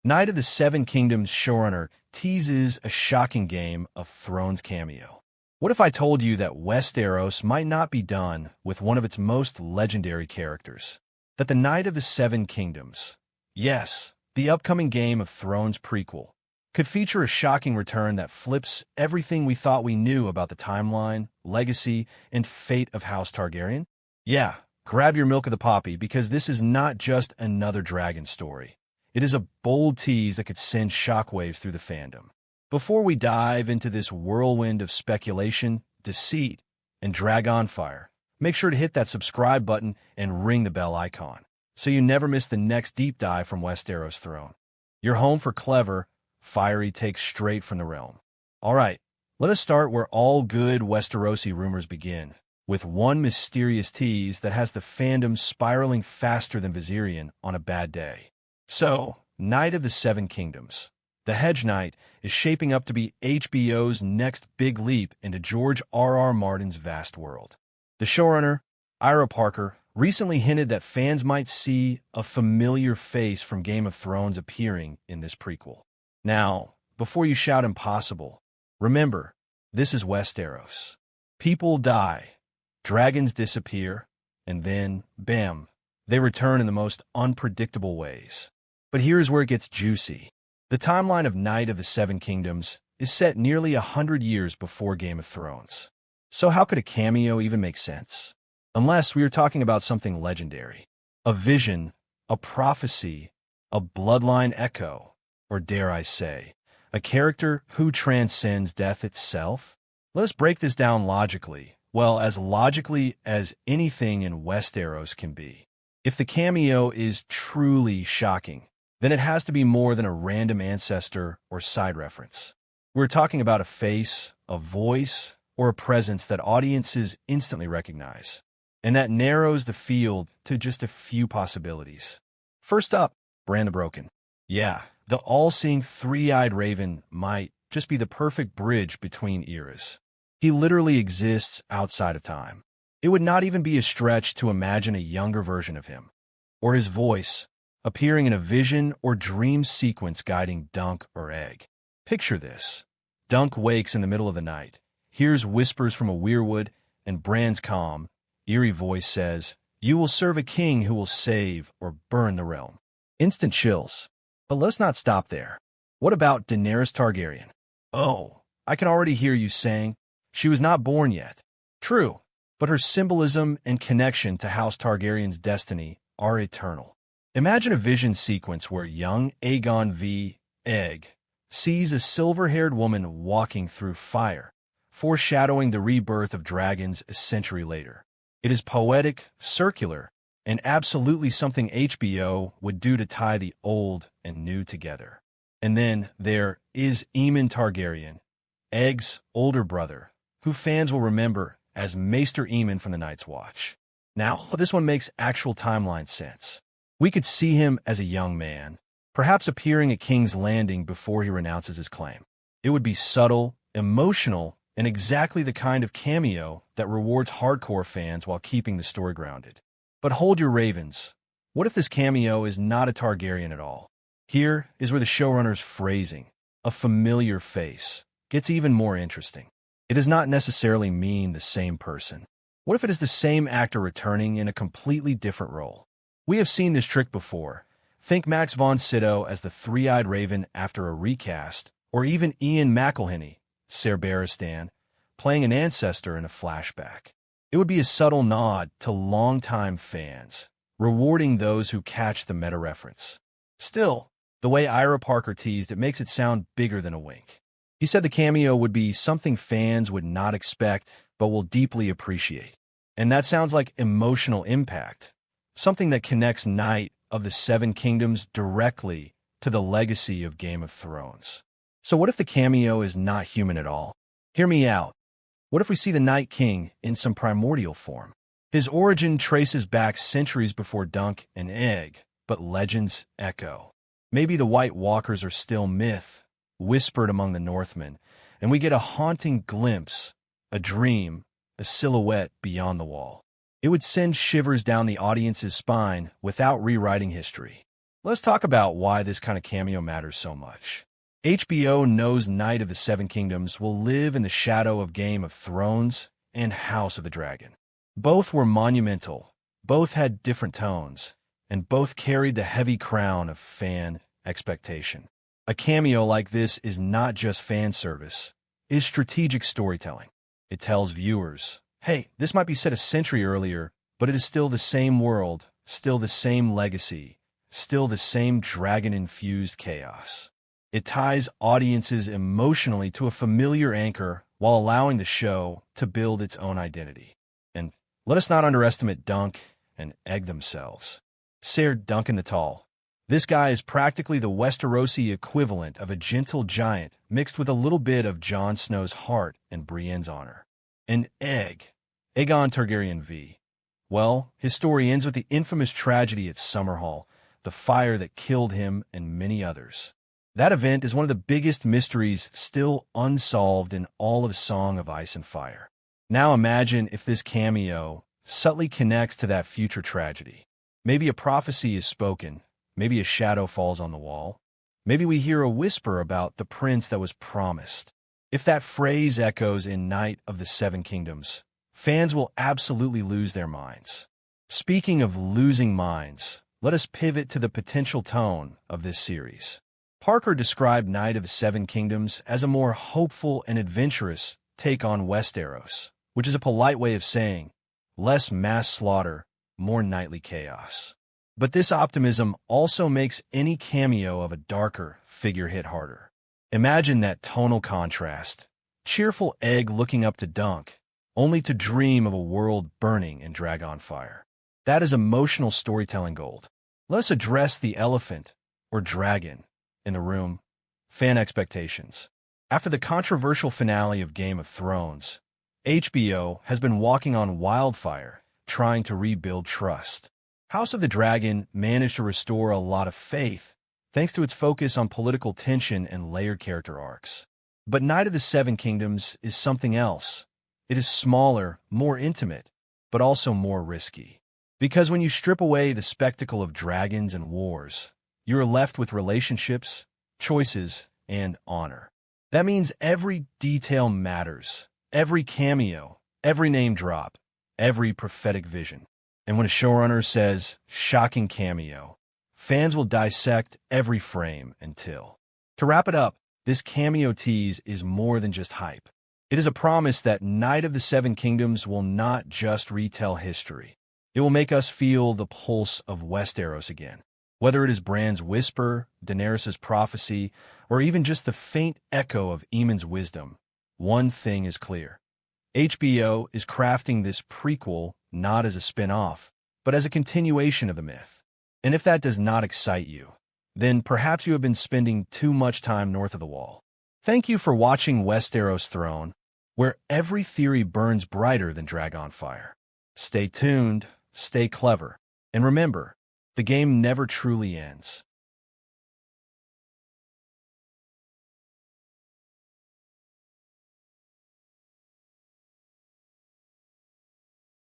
Knight of the Seven Kingdoms showrunner teases a shocking Game of Thrones cameo. What if I told you that Westeros might not be done with one of its most legendary characters? That the Knight of the Seven Kingdoms, yes, the upcoming Game of Thrones prequel, could feature a shocking return that flips everything we thought we knew about the timeline, legacy, and fate of House Targaryen? Yeah, grab your milk of the poppy, because this is not just another dragon story. It is a bold tease that could send shockwaves through the fandom. Before we dive into this whirlwind of speculation, deceit, and dragon fire, make sure to hit that subscribe button and ring the bell icon so you never miss the next deep dive from Westeros Throne. Your home for clever, fiery takes straight from the realm. All right, let us start where all good Westerosi rumors begin, with one mysterious tease that has the fandom spiraling faster than Viserion on a bad day. So, Knight of the Seven Kingdoms. The Hedge Knight is shaping up to be HBO's next big leap into George R.R. Martin's vast world. The showrunner, Ira Parker, recently hinted that fans might see a familiar face from Game of Thrones appearing in this prequel. Now, before you shout impossible, remember, this is Westeros. People die, dragons disappear, and then, bam, they return in the most unpredictable ways. But here's where it gets juicy. The timeline of Knight of the Seven Kingdoms is set nearly 100 years before Game of Thrones. So how could a cameo even make sense? Unless we are talking about something legendary. A vision, a prophecy, a bloodline echo, or dare I say, a character who transcends death itself? Let us break this down logically, well, as logically as anything in Westeros can be. If the cameo is truly shocking, then it has to be more than a random ancestor or side reference. We're talking about a face, a voice, or a presence that audiences instantly recognize. And that narrows the field to just a few possibilities. First up, Bran the Broken. Yeah, the all-seeing three-eyed raven might just be the perfect bridge between eras. He literally exists outside of time. It would not even be a stretch to imagine a younger version of him, or his voice, appearing in a vision or dream sequence guiding Dunk or Egg. Picture this. Dunk wakes in the middle of the night, hears whispers from a weirwood, and Bran's calm, eerie voice says, "You will serve a king who will save or burn the realm." Instant chills. But let's not stop there. What about Daenerys Targaryen? Oh, I can already hear you saying, she was not born yet. True, but her symbolism and connection to House Targaryen's destiny are eternal. Imagine a vision sequence where young Aegon V. Egg sees a silver-haired woman walking through fire, foreshadowing the rebirth of dragons a century later. It is poetic, circular, and absolutely something HBO would do to tie the old and new together. And then there is Aemon Targaryen, Egg's older brother, who fans will remember as Maester Aemon from the Night's Watch. Now, this one makes actual timeline sense. We could see him as a young man, perhaps appearing at King's Landing before he renounces his claim. It would be subtle, emotional, and exactly the kind of cameo that rewards hardcore fans while keeping the story grounded. But hold your ravens. What if this cameo is not a Targaryen at all? Here is where the showrunner's phrasing, a familiar face, gets even more interesting. It does not necessarily mean the same person. What if it is the same actor returning in a completely different role? We have seen this trick before. Think Max von Sydow as the three-eyed raven after a recast, or even Ian McElhinney, Ser Barristan, playing an ancestor in a flashback. It would be a subtle nod to longtime fans, rewarding those who catch the meta-reference. Still, the way Ira Parker teased it makes it sound bigger than a wink. He said the cameo would be something fans would not expect, but will deeply appreciate. And that sounds like emotional impact, something that connects Knight of the Seven Kingdoms directly to the legacy of Game of Thrones. So what if the cameo is not human at all? Hear me out. What if we see the Night King in some primordial form? His origin traces back centuries before Dunk and Egg, but legends echo. Maybe the White Walkers are still myth, whispered among the Northmen, and we get a haunting glimpse, a dream, a silhouette beyond the wall. It would send shivers down the audience's spine without rewriting history. Let's talk about why this kind of cameo matters so much. HBO knows Knight of the Seven Kingdoms will live in the shadow of Game of Thrones and House of the Dragon. Both were monumental, both had different tones, and both carried the heavy crown of fan expectation. A cameo like this is not just fan service, it is strategic storytelling. It tells viewers, hey, this might be set a century earlier, but it is still the same world, still the same legacy, still the same dragon-infused chaos. It ties audiences emotionally to a familiar anchor while allowing the show to build its own identity. And let us not underestimate Dunk and Egg themselves. Ser Duncan the Tall. This guy is practically the Westerosi equivalent of a gentle giant mixed with a little bit of Jon Snow's heart and Brienne's honor. And Egg, Aegon Targaryen V. Well, his story ends with the infamous tragedy at Summerhall, the fire that killed him and many others. That event is one of the biggest mysteries still unsolved in all of Song of Ice and Fire. Now imagine if this cameo subtly connects to that future tragedy. Maybe a prophecy is spoken, maybe a shadow falls on the wall, maybe we hear a whisper about the prince that was promised. If that phrase echoes in Knight of the Seven Kingdoms, fans will absolutely lose their minds. Speaking of losing minds, let us pivot to the potential tone of this series. Parker described Knight of the Seven Kingdoms as a more hopeful and adventurous take on Westeros, which is a polite way of saying less mass slaughter, more nightly chaos. But this optimism also makes any cameo of a darker figure hit harder. Imagine that tonal contrast. Cheerful Egg looking up to Dunk, only to dream of a world burning in dragon fire. That is emotional storytelling gold. Let's address the elephant, or dragon, in the room, fan expectations. After the controversial finale of Game of Thrones, HBO has been walking on wildfire, trying to rebuild trust. House of the Dragon managed to restore a lot of faith, thanks to its focus on political tension and layered character arcs. But Knight of the Seven Kingdoms is something else. It is smaller, more intimate, but also more risky. Because when you strip away the spectacle of dragons and wars, you are left with relationships, choices, and honor. That means every detail matters, every cameo, every name drop, every prophetic vision. And when a showrunner says, shocking cameo, fans will dissect every frame until. To wrap it up, this cameo tease is more than just hype. It is a promise that Knight of the Seven Kingdoms will not just retell history. It will make us feel the pulse of Westeros again. Whether it is Bran's whisper, Daenerys' prophecy, or even just the faint echo of Aemon's wisdom, one thing is clear. HBO is crafting this prequel not as a spin-off, but as a continuation of the myth. And if that does not excite you, then perhaps you have been spending too much time north of the Wall. Thank you for watching Westeros Throne, where every theory burns brighter than dragon fire. Stay tuned, stay clever, and remember, the game never truly ends.